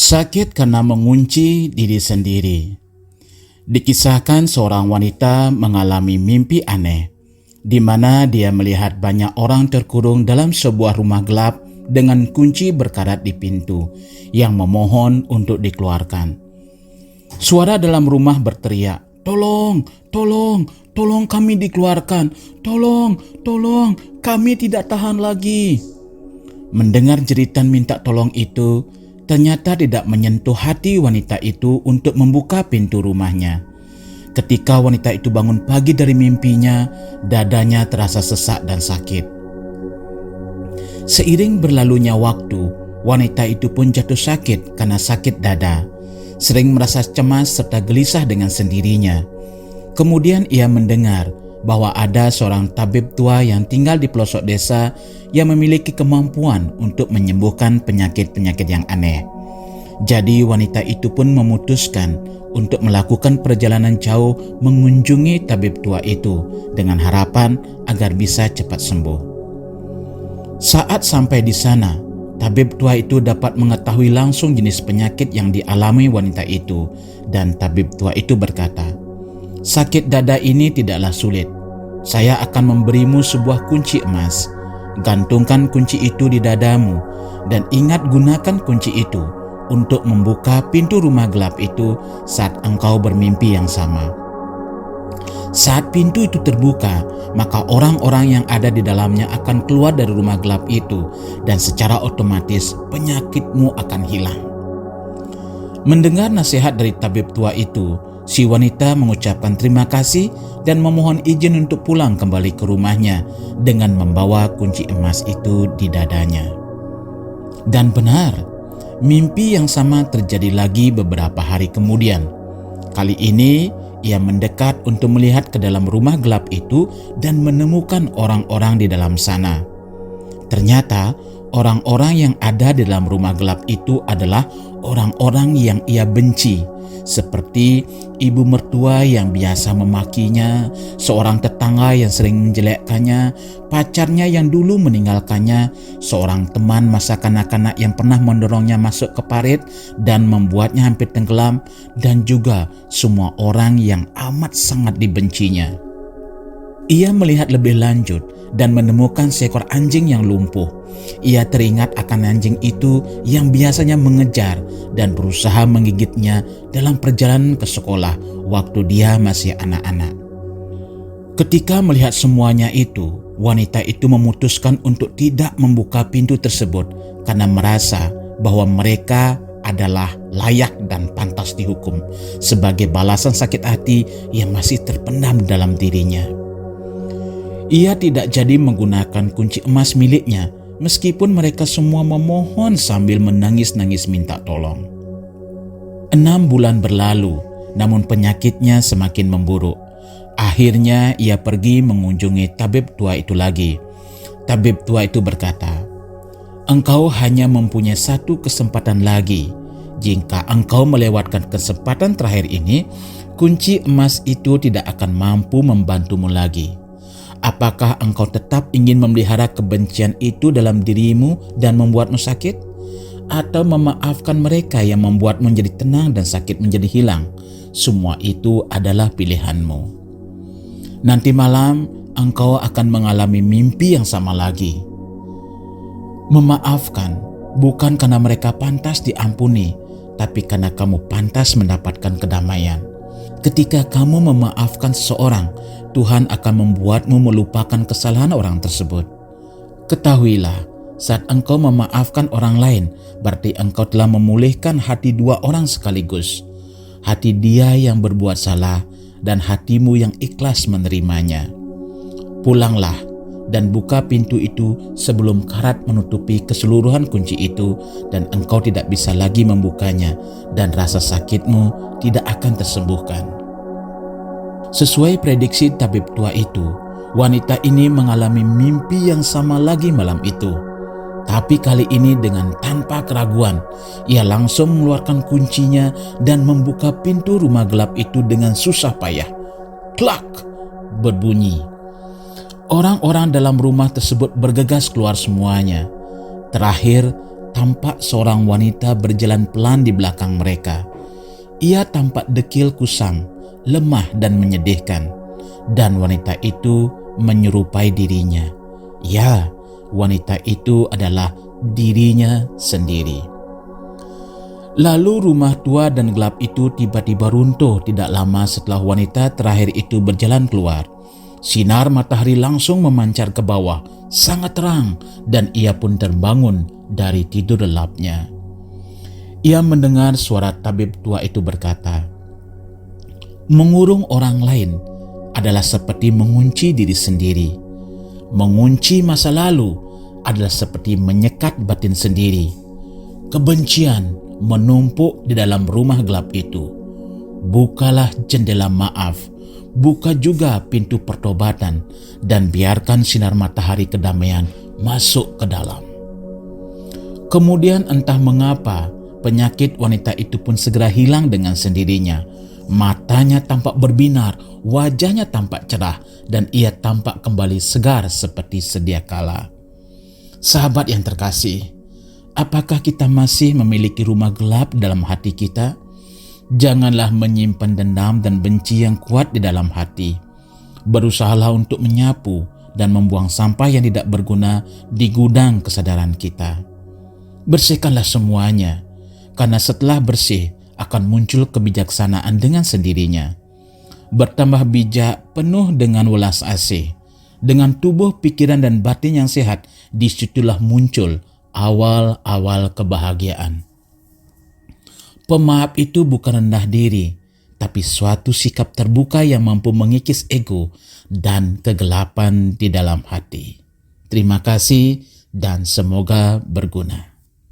Sakit karena mengunci diri sendiri. Dikisahkan seorang wanita mengalami mimpi aneh, di mana dia melihat banyak orang terkurung dalam sebuah rumah gelap dengan kunci berkarat di pintu yang memohon untuk dikeluarkan. Suara dalam rumah berteriak, "Tolong, tolong, tolong kami dikeluarkan, tolong, tolong, kami tidak tahan lagi." Mendengar jeritan minta tolong itu, ternyata tidak menyentuh hati wanita itu untuk membuka pintu rumahnya. Ketika wanita itu bangun pagi dari mimpinya, dadanya terasa sesak dan sakit. Seiring berlalunya waktu, wanita itu pun jatuh sakit karena sakit dada. Sering merasa cemas serta gelisah dengan sendirinya. Kemudian ia mendengar bahwa ada seorang tabib tua yang tinggal di pelosok desa yang memiliki kemampuan untuk menyembuhkan penyakit-penyakit yang aneh. Jadi wanita itu pun memutuskan untuk melakukan perjalanan jauh mengunjungi tabib tua itu dengan harapan agar bisa cepat sembuh. Saat sampai di sana, tabib tua itu dapat mengetahui langsung jenis penyakit yang dialami wanita itu, dan tabib tua itu berkata, "Sakit dada ini tidaklah sulit. Saya akan memberimu sebuah kunci emas. Gantungkan kunci itu di dadamu dan ingat gunakan kunci itu untuk membuka pintu rumah gelap itu saat engkau bermimpi yang sama. Saat pintu itu terbuka, maka orang-orang yang ada di dalamnya akan keluar dari rumah gelap itu dan secara otomatis penyakitmu akan hilang." Mendengar nasihat dari tabib tua itu, si wanita mengucapkan terima kasih dan memohon izin untuk pulang kembali ke rumahnya dengan membawa kunci emas itu di dadanya. Dan benar, mimpi yang sama terjadi lagi beberapa hari kemudian. Kali ini ia mendekat untuk melihat ke dalam rumah gelap itu dan menemukan orang-orang di dalam sana. Ternyata orang-orang yang ada di dalam rumah gelap itu adalah orang-orang yang ia benci, seperti ibu mertua yang biasa memakinya, seorang tetangga yang sering menjelekkannya, pacarnya yang dulu meninggalkannya, seorang teman masa kanak-kanak yang pernah mendorongnya masuk ke parit dan membuatnya hampir tenggelam, dan juga semua orang yang amat sangat dibencinya. Ia melihat lebih lanjut dan menemukan seekor anjing yang lumpuh. Ia teringat akan anjing itu yang biasanya mengejar dan berusaha menggigitnya dalam perjalanan ke sekolah waktu dia masih anak-anak. Ketika melihat semuanya itu, wanita itu memutuskan untuk tidak membuka pintu tersebut karena merasa bahwa mereka adalah layak dan pantas dihukum sebagai balasan sakit hati yang masih terpendam dalam dirinya. Ia tidak jadi menggunakan kunci emas miliknya, meskipun mereka semua memohon sambil menangis-nangis minta tolong. 6 bulan berlalu, namun penyakitnya semakin memburuk. Akhirnya ia pergi mengunjungi tabib tua itu lagi. Tabib tua itu berkata, "Engkau hanya mempunyai satu kesempatan lagi. Jika engkau melewatkan kesempatan terakhir ini, kunci emas itu tidak akan mampu membantumu lagi. Apakah engkau tetap ingin memelihara kebencian itu dalam dirimu dan membuatmu sakit? Atau memaafkan mereka yang membuatmu menjadi tenang dan sakit menjadi hilang? Semua itu adalah pilihanmu. Nanti malam engkau akan mengalami mimpi yang sama lagi. Memaafkan bukan karena mereka pantas diampuni, tapi karena kamu pantas mendapatkan kedamaian. Ketika kamu memaafkan seseorang, Tuhan akan membuatmu melupakan kesalahan orang tersebut. Ketahuilah, saat engkau memaafkan orang lain, berarti engkau telah memulihkan hati 2 orang sekaligus. Hati dia yang berbuat salah dan hatimu yang ikhlas menerimanya. Pulanglah dan buka pintu itu sebelum karat menutupi keseluruhan kunci itu dan engkau tidak bisa lagi membukanya dan rasa sakitmu tidak akan tersembuhkan." Sesuai prediksi tabib tua itu, wanita ini mengalami mimpi yang sama lagi malam itu. Tapi kali ini dengan tanpa keraguan, ia langsung mengeluarkan kuncinya dan membuka pintu rumah gelap itu dengan susah payah. Klak! Berbunyi. Orang-orang dalam rumah tersebut bergegas keluar semuanya. Terakhir, tampak seorang wanita berjalan pelan di belakang mereka. Ia tampak dekil kusam, lemah dan menyedihkan. Dan wanita itu menyerupai dirinya. Ya, wanita itu adalah dirinya sendiri. Lalu rumah tua dan gelap itu tiba-tiba runtuh tidak lama setelah wanita terakhir itu berjalan keluar. Sinar matahari langsung memancar ke bawah, sangat terang, dan ia pun terbangun dari tidur lelapnya. Ia mendengar suara tabib tua itu berkata, "Mengurung orang lain adalah seperti mengunci diri sendiri. Mengunci masa lalu adalah seperti menyekat batin sendiri. Kebencian menumpuk di dalam rumah gelap itu. Bukalah jendela maaf, buka juga pintu pertobatan, dan biarkan sinar matahari kedamaian masuk ke dalam." Kemudian entah mengapa penyakit wanita itu pun segera hilang dengan sendirinya. Matanya tampak berbinar, wajahnya tampak cerah, dan ia tampak kembali segar seperti sedia kala. Sahabat yang terkasih, apakah kita masih memiliki rumah gelap dalam hati kita? Janganlah menyimpan dendam dan benci yang kuat di dalam hati. Berusahalah untuk menyapu dan membuang sampah yang tidak berguna di gudang kesadaran kita. Bersihkanlah semuanya, karena setelah bersih akan muncul kebijaksanaan dengan sendirinya. Bertambah bijak penuh dengan welas asih. Dengan tubuh, pikiran, dan batin yang sehat, disitulah muncul awal-awal kebahagiaan. Pemaaf itu bukan rendah diri, tapi suatu sikap terbuka yang mampu mengikis ego dan kegelapan di dalam hati. Terima kasih dan semoga berguna.